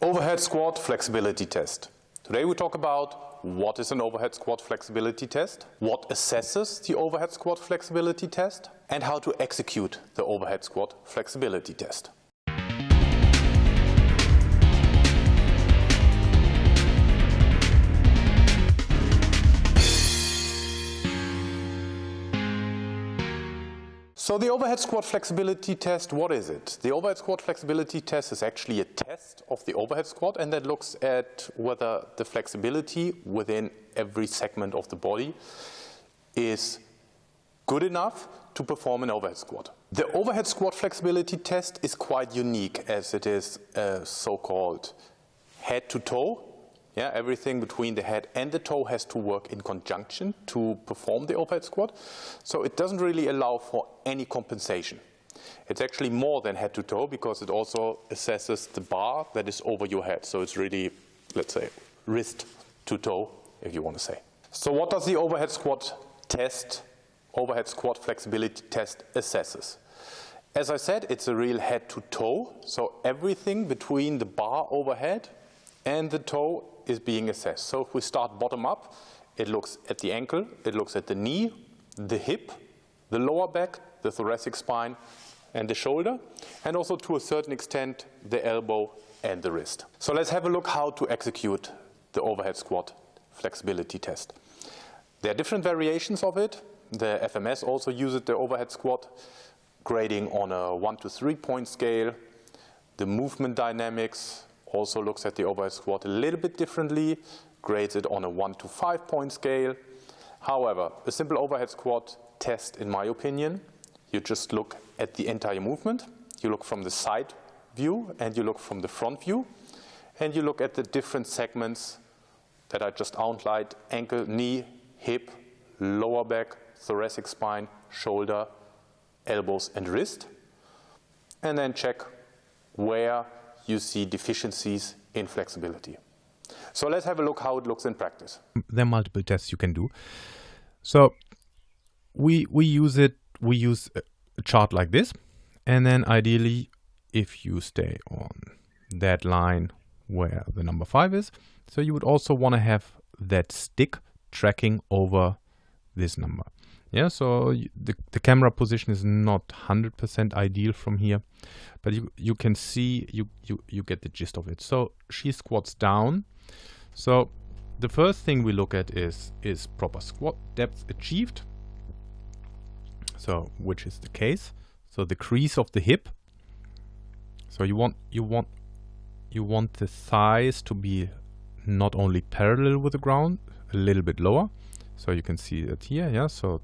Overhead squat flexibility test. Today we talk about what is an overhead squat flexibility test, what assesses the overhead squat flexibility test, and how to execute the overhead squat flexibility test. So the overhead squat flexibility test, what is it? The overhead squat flexibility test is actually a test of the overhead squat, and that looks at whether the flexibility within every segment of the body is good enough to perform an overhead squat. The overhead squat flexibility test is quite unique as it is a so-called head to toe. Yeah, everything between the head and the toe has to work in conjunction to perform the overhead squat. So it doesn't really allow for any compensation. It's actually more than head to toe because it also assesses the bar that is over your head. So it's really, let's say, wrist to toe, if you want to say. So what does the overhead squat test, overhead squat flexibility test assesses? As I said, it's a real head to toe. So everything between the bar overhead and the toe is being assessed. So if we start bottom up, it looks at the ankle, it looks at the knee, the hip, the lower back, the thoracic spine, and the shoulder, and also to a certain extent the elbow and the wrist. So let's have a look how to execute the overhead squat flexibility test. There are different variations of it. The FMS also uses the overhead squat, grading on a 1 to 3 point scale. The movement dynamics also looks at the overhead squat a little bit differently, grades it on a 1 to 5 point scale. However, a simple overhead squat test, in my opinion, you just look at the entire movement. You look from the side view and you look from the front view, and you look at the different segments that I just outlined: ankle, knee, hip, lower back, thoracic spine, shoulder, elbows and wrist, and then check where you see deficiencies in flexibility. So let's have a look how it looks in practice. There are multiple tests you can do. So we use a chart like this, and then ideally if you stay on that line where the number 5 is, so you would also want to have that stick tracking over this number. Yeah, so the camera position is not 100% ideal from here, but you can see, you get the gist of it. So she squats down. So the first thing we look at is proper squat depth achieved. So which is the case. So the crease of the hip. So you want the thighs to be not only parallel with the ground, a little bit lower. So you can see that here, yeah. So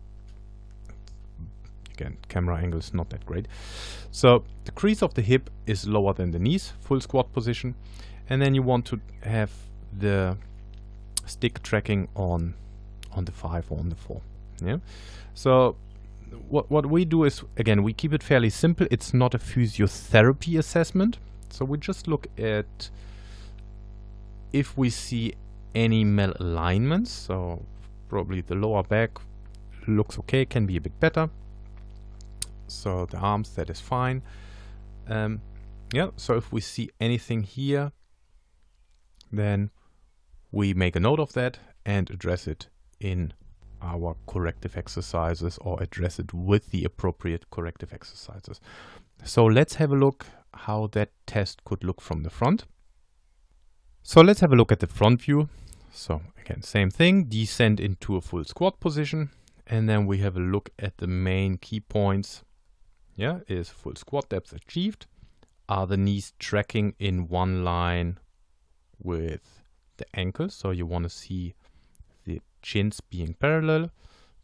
again, camera angle is not that great. So the crease of the hip is lower than the knees, full squat position. And then you want to have the stick tracking on the 5 or on the 4. Yeah. So what we do is, again, we keep it fairly simple. It's not a physiotherapy assessment. So we just look at if we see any malalignments. So probably the lower back looks okay, can be a bit better. So the arms, that is fine. Yeah, so if we see anything here, then we make a note of that and address it in our corrective exercises, or address it with the appropriate corrective exercises. So let's have a look how that test could look from the front. So let's have a look at the front view. So again, same thing, descend into a full squat position, and then we have a look at the main key points. Yeah, is full squat depth achieved? Are the knees tracking in one line with the ankles? So you want to see the chins being parallel,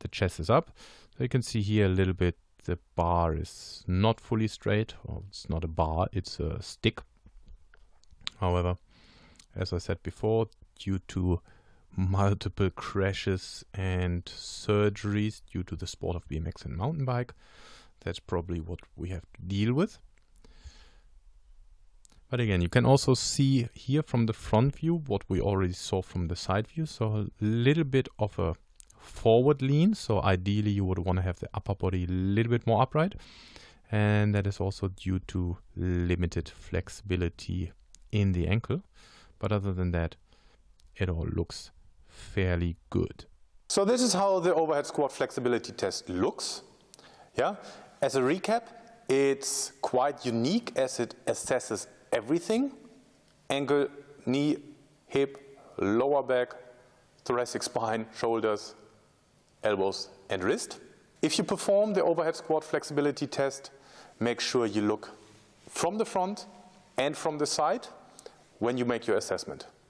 the chest is up. So you can see here a little bit the bar is not fully straight, or it's not a bar, it's a stick. However, as I said before, due to multiple crashes and surgeries due to the sport of BMX and mountain bike, that's probably what we have to deal with. But again, you can also see here from the front view what we already saw from the side view. So a little bit of a forward lean. So ideally you would want to have the upper body a little bit more upright. And that is also due to limited flexibility in the ankle. But other than that, it all looks fairly good. So this is how the overhead squat flexibility test looks. Yeah. As a recap, it's quite unique as it assesses everything: ankle, knee, hip, lower back, thoracic spine, shoulders, elbows, and wrist. If you perform the overhead squat flexibility test, make sure you look from the front and from the side when you make your assessment.